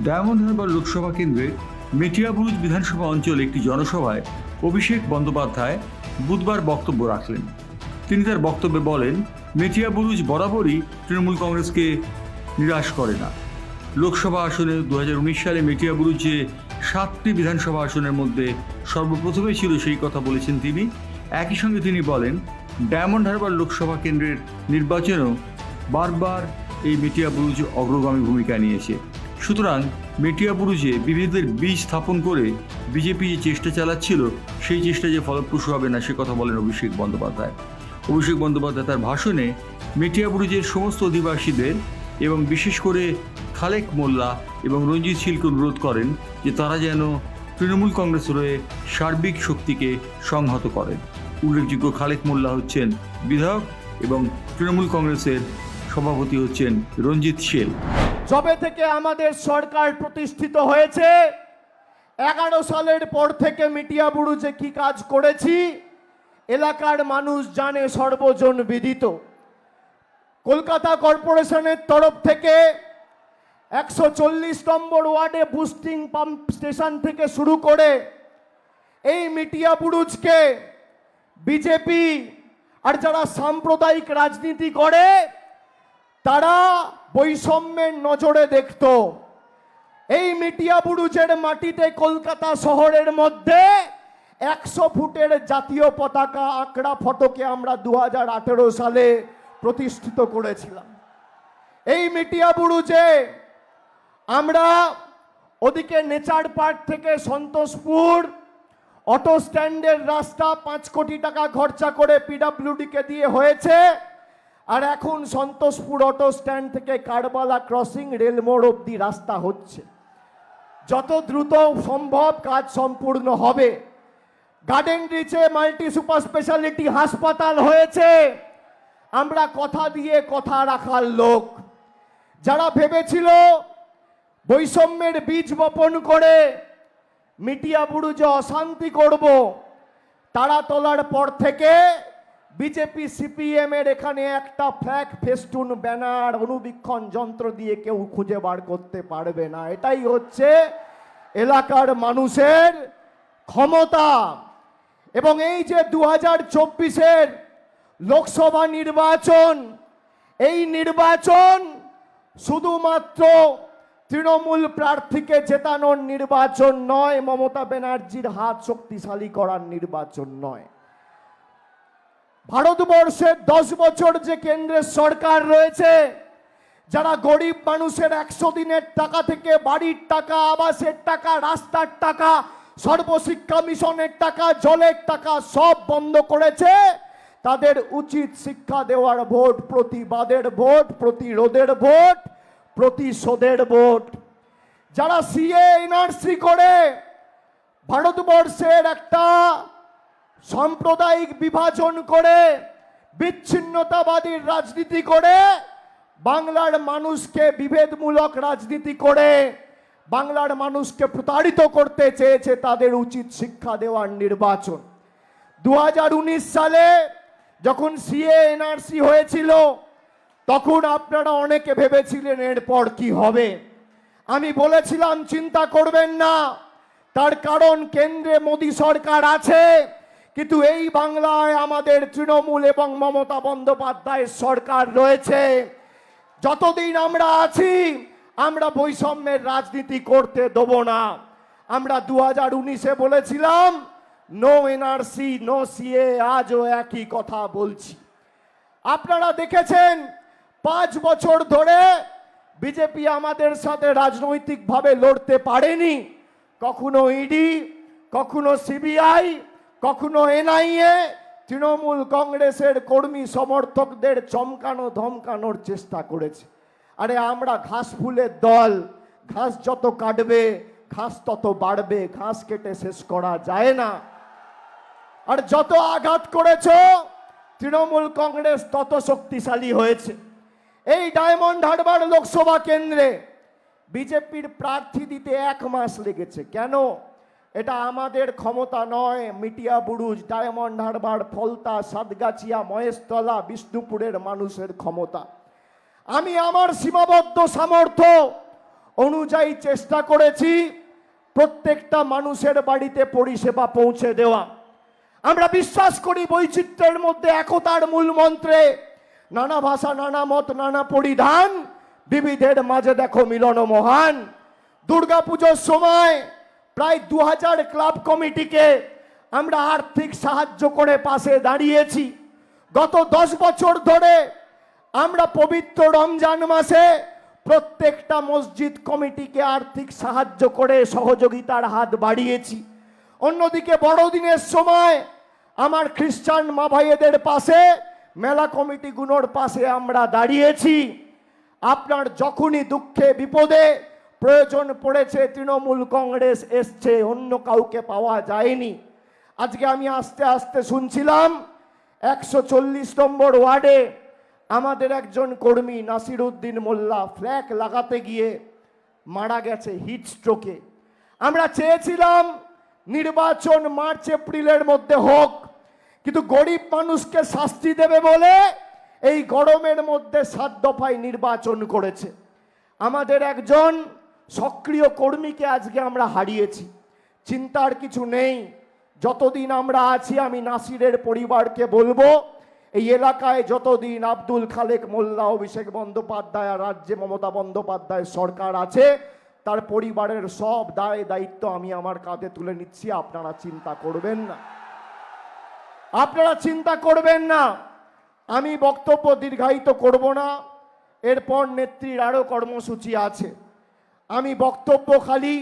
Diamond Harbour Lok Sabha কেন্দ্রের মেটিয়াবুরুজ বিধানসভা অঞ্চলে একটি জনসভায় অভিষেক বন্দ্যোপাধ্যায় বুধবার বক্তব্য রাখলেন। তিনি তার বক্তব্যে বলেন, মেটিয়াবুরুজ বরাবরই তৃণমূল কংগ্রেসকে নিরাশ করে না। লোকসভা আসনে 2019 সালে মেটিয়াবুরুজে 7টি বিধানসভা আসনের মধ্যে সর্বপ্রথমে ছিল, সেই কথা বলেছেন তিনি। একই সঙ্গে তিনি বলেন, ডায়মন্ড হারবার লোকসভা কেন্দ্রের নির্বাচনেও বারবার এই মেটিয়াবুরুজ অগ্রগামী ভূমিকা নিয়েছে। সুতরাং মেটিয়াবুরুজে বিভেদের বীজ স্থাপন করে বিজেপি যে চেষ্টা চালাচ্ছিল, সেই চেষ্টা যে ফলপ্রসূ হবে না, সে কথা বলেন অভিষেক বন্দ্যোপাধ্যায়। অভিষেক বন্দ্যোপাধ্যায় তার ভাষণে মেটিয়াবুরুজের সমস্ত অধিবাসীদের এবং বিশেষ করে খালেক মোল্লা এবং রঞ্জিত শীলকে অনুরোধ করেন যে তারা যেন তৃণমূল কংগ্রেস হয়ে সার্বিক শক্তিকে সংহত করেন। উল্লেখযোগ্য, খালেক মোল্লা হচ্ছেন বিধায়ক এবং তৃণমূল কংগ্রেসের সভাপতি হচ্ছেন রঞ্জিত শীল। যবে থেকে আমাদের সরকার প্রতিষ্ঠিত হয়েছে, 11 সালের পর থেকে মেটিয়াবুরুজে কি কাজ করেছি এলাকার মানুষ জানে, সর্বজন বিদিত। কলকাতা কর্পোরেশনের তরফ থেকে 140 নম্বর ওয়ার্ডে বুস্টিং পাম্প স্টেশন থেকে শুরু করে এই মেটিয়াবুরুজকে বিজেপি আর যারা সাম্প্রদায়িক রাজনীতি করে তারা বৈষম্যের নজরে দেখত। এই মেটিয়াবুরুজের মাটিতে কলকাতা শহরের মধ্যে 100 ফুটের জাতীয় পতাকা আঁকড়া ফটোকে আমরা 2018 সালে প্রতিষ্ঠিত করেছিলাম। এই মেটিয়াবুরুজে আমরা ওদিকে নেচার পার্ক থেকে সন্তোষপুর অটো স্ট্যান্ডের রাস্তা 5 কোটি টাকা খরচা করে পিডব্লিউডিকে দিয়ে হয়েছে, আর এখন সন্তোষপুর অটো স্ট্যান্ড থেকে কারবালা ক্রসিং রেলমোড় অবধি রাস্তা হচ্ছে। যত দ্রুত সম্ভব কাজ সম্পূর্ণ হবে। গার্ডেন রিচে মাল্টি সুপার স্পেশালিটি হাসপাতাল হয়েছে। আমরা কথা দিয়ে কথা রাখার লোক। যারা ভেবেছিল বৈষম্যের বীজ বপন করে মেটিয়াবুরুজে অশান্তি করব, তারা তোলার পর থেকে বিজেপি সিপিএম এর এখানে একটা ফ্ল্যাগ, ফেস্টুন, ব্যানার, অনুবীক্ষণ যন্ত্র দিয়ে কেউ খুঁজে বার করতে পারবে না। এটাই হচ্ছে এলাকার মানুষের ক্ষমতা। এবং এই যে 2024-এর লোকসভা নির্বাচন, এই নির্বাচন শুধুমাত্র তৃণমূল প্রার্থীকে জেতানোর নির্বাচন নয়, মমতা ব্যানার্জির হাত শক্তিশালী করার নির্বাচন নয়। ভারতবর্ষের 10 বছর যে কেন্দ্রের সরকার রয়েছে, যারা গরিব মানুষের 100 দিনের টাকা থেকে বাড়ির টাকা, আবাসের টাকা, রাস্তার টাকা, সর্বশিক্ষা মিশনের টাকা, জলের টাকা সব বন্ধ করেছে, তাদের উচিত শিক্ষা দেওয়ার ভোট, প্রতিবাদের ভোট, প্রতিরোধের ভোট, প্রতিশোধের ভোট। যারা সিএ এনআরসি করে ভারতবর্ষের একটা সাম্প্রদায়িক বিভাজন করে বিচ্ছিন্নতাবাদীর রাজনীতি করে বাংলার মানুষকে বিভেদমূলক রাজনীতি করে বাংলার মানুষকে প্রতারিত করতে চেয়েছে, তাদের উচিত শিক্ষা দেওয়ার নির্বাচন। 2019 সালে যখন সিএ এনআরসি হয়েছিল, তখন আপনারা অনেকে ভেবেছিলেন এরপর কি হবে। আমি বলেছিলাম চিন্তা করবেন না, তার কারণ কেন্দ্রে মোদী সরকার আছে, কিন্তু এই বাংলায় আমাদের তৃণমূল এবং মমতা বন্দ্যোপাধ্যায়ের সরকার রয়েছে। যতদিন আমরা আছি আমরা বৈষম্যের রাজনীতি করতে দেব না। আমরা 2019-এ বলেছিলাম নো এনআরসি, নো সিএ, আজও একই কথা বলছি। আপনারা দেখেছেন 5 বছর ধরে বিজেপি আমাদের সাথে রাজনৈতিকভাবে লড়তে পারেনি। কখনো ইডি, কখনো সিবিআই, কখনো এনআইএ তৃণমূল কংগ্রেসের কর্মী সমর্থকদের চমকানো ধমকানোর চেষ্টা করেছে। আরে আমরা ঘাস ফুলের দল, ঘাস যত কাটবে ঘাস তত বাড়বে, ঘাস কেটে শেষ করা যায় না। আর যত আঘাত করেছ তৃণমূল কংগ্রেস তত শক্তিশালী হয়েছে। এই ডায়মন্ড হারবার লোকসভা কেন্দ্রে বিজেপির প্রার্থী দিতে 1 মাস লেগেছে। কেন? এটা আমাদের ক্ষমতা নয়। মেটিয়াবুরুজ, ডায়মন্ড হারবার, ফলতা, সাতগাছিয়া, মহেশতলা, বিষ্ণুপুরের মানুষের ক্ষমতা। আমি আমার সীমাবদ্ধ সামর্থ্য অনুযায়ী চেষ্টা করেছি প্রত্যেকটা মানুষের বাড়িতে পরিষেবা পৌঁছে দেওয়া। আমরা বিশ্বাস করি বৈচিত্র্যের মধ্যে একতার মূল মন্ত্রে, নানা ভাষা, নানা মত, নানা পরিধান, বিবিধের মাঝে দেখো মিলন মহান। দুর্গাপুজোর সময় প্রায় 2000 ক্লাব কমিটিকে আমরা আর্থিক সাহায্য করে পাশে দাঁড়িয়েছি। গত 10 বছর ধরে আমরা পবিত্র রমজান মাসে প্রত্যেকটা মসজিদ কমিটিকে আর্থিক সাহায্য করে সহযোগিতার হাত বাড়িয়েছি। অন্যদিকে বড়দিনের সময় আমার খ্রিস্টান মা ভাইদের পাশে, মেলা কমিটিগুলোর পাশে আমরা দাঁড়িয়েছি। আপনার যখনই দুঃখে বিপদে প্রয়োজন পড়েছে তৃণমূল কংগ্রেস এসছে, অন্য কাউকে পাওয়া যায়নি। আজকে আমি আস্তে আস্তে শুনছিলাম 140 নম্বর ওয়ার্ডে আমাদের একজন কর্মী নাসিরউদ্দিন মোল্লা ফ্ল্যাগ লাগাতে গিয়ে মারা গেছে হিট স্ট্রোকে। আমরা চেয়েছিলাম নির্বাচন মার্চ এপ্রিলের মধ্যে হোক, কিন্তু গরিব মানুষকে শাস্তি দেবে বলে এই গরমের মধ্যে 7 দফায় নির্বাচন করেছে। আমাদের একজন সক্রিয় কর্মীকে আজকে আমরা হারিয়েছি। চিন্তার কিছু নেই, যতদিন আমরা আছি আমি নাসিরের পরিবারকে বলবো, এই এলাকায় যতদিন আব্দুল খালেক মোল্লা, অভিষেক বন্দ্যোপাধ্যায় আর রাজ্যে মমতা বন্দ্যোপাধ্যায় সরকার আছে, তার পরিবারের সব দায় দায়িত্ব আমি আমার কাঁধে তুলে নিচ্ছি। আপনারা চিন্তা করবেন না, আপনারা চিন্তা করবেন না। আমি বক্তব্য দীর্ঘায়িত করব না, এরপর নেত্রীর আরো কর্মসূচি আছে। আমি বক্তব্য খালি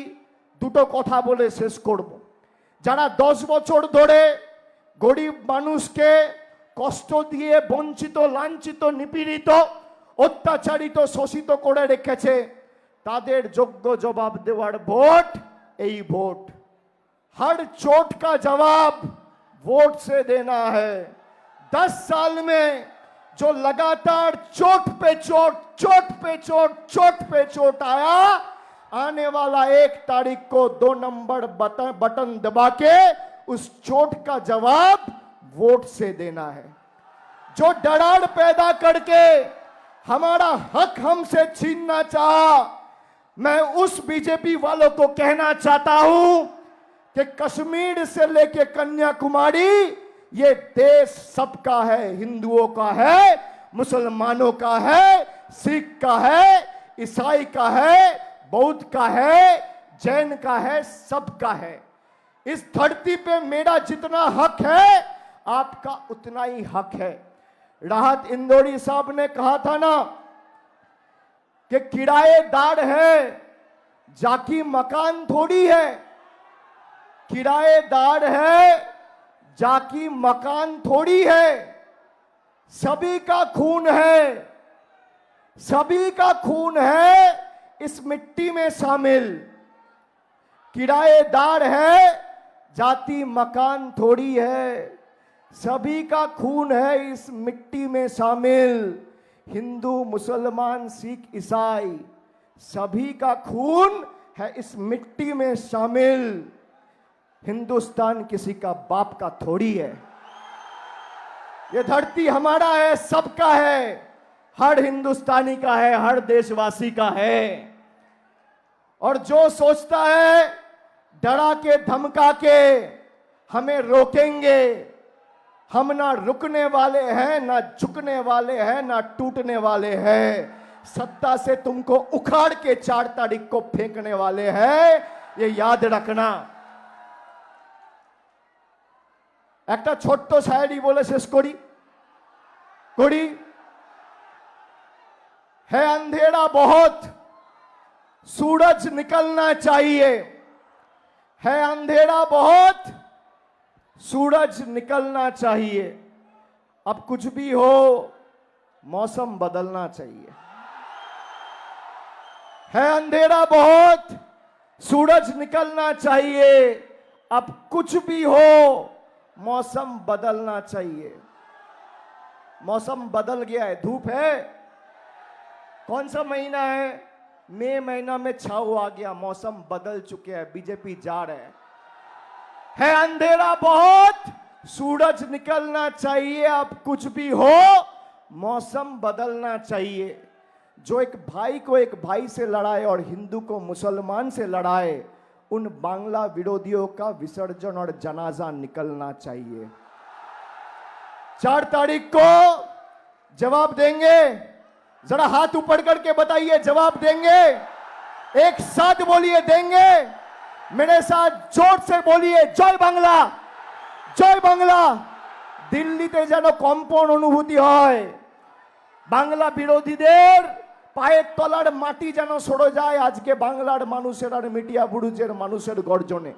দুটো কথা বলে শেষ করব। যারা 10 বছর ধরে গরিব মানুষকে কষ্ট দিয়ে বঞ্চিত, লাঞ্ছিত, নিপীড়িত, অত্যাচারিত, শোষিত করে রেখেছে, তাদের যোগ্য জবাব দেওয়ার ভোট এই ভোট। हर चोट का जवाब वोट से देना है। 10 साल में जो लगातार चोट पे चोट, चोट पे चोट, चोट पे चोट आया, आने वाला 1 तारीख को 2 नंबर बटन दबा के उस चोट का जवाब वोट से देना है। जो डरार पैदा करके हमारा हक हमसे छीनना चाहा, मैं उस बीजेपी वालों को कहना चाहता हूं कि कश्मीर से लेके कन्याकुमारी ये देश सबका है, हिंदुओं का है, मुसलमानों का है, सिख का है, ईसाई का है, बौद्ध का है, जैन का है, सबका है। इस धरती पे मेरा जितना हक है आपका उतना ही हक है। राहत इंदौरी साहब ने कहा था ना कि किराएदार है, जाकी मकान थोड़ी है। किराएदार है, जाकी मकान थोड़ी है। सभी का खून है, सभी का खून है इस मिट्टी में शामिल। किराएदार है, जाति मकान थोड़ी है, सभी का खून है इस मिट्टी में शामिल। हिंदू, मुसलमान, सिख, ईसाई, सभी का खून है इस मिट्टी में शामिल। हिंदुस्तान किसी का बाप का थोड़ी है। ये धरती हमारा है, सबका है, हर हिंदुस्तानी का है, हर देशवासी का है। और जो सोचता है डरा के धमका के हमें रोकेंगे, हम ना रुकने वाले हैं, ना झुकने वाले हैं, ना टूटने वाले हैं। सत्ता से तुमको उखाड़ के 4 तारीख को फेंकने वाले हैं, ये याद रखना। একটা ছোট্ট শায়রি বলে শেষ করি। है अंधेरा बहुत, सूरज निकलना चाहिए। है अंधेरा बहुत, सूरज निकलना चाहिए। अब कुछ भी हो, मौसम बदलना चाहिए। है अंधेरा बहुत, सूरज निकलना चाहिए। अब कुछ भी हो, मौसम बदलना चाहिए। मौसम बदल गया है, धूप है। कौन सा महीना है? मई महीना में छाव आ गया, मौसम बदल चुके हैं, बीजेपी जा रहे हैं। है अंधेरा बहुत, सूरज निकलना चाहिए। अब कुछ भी हो, मौसम बदलना चाहिए। जो एक भाई को एक भाई से लड़ाए और हिंदू को मुसलमान से लड़ाए, उन बांग्ला विरोधियों का विसर्जन और जनाजा निकलना चाहिए। 4 तारीख को जवाब देंगे? जरा हाथ ऊपर करके बताइए, जवाब देंगे? एक साथ बोलिए, देंगे? मेरे साथ जोर से बोलिए, जय बांग्ला, জয় বাংলা। দিল্লিতে যেন কম্পন অনুভূতি হয়, বাংলা বিরোধীদের পায়ের তলার মাটি যেন সরে যায় আজকে বাংলার মানুষের আর মিডিয়া বুরুজের মানুষের গর্জনে।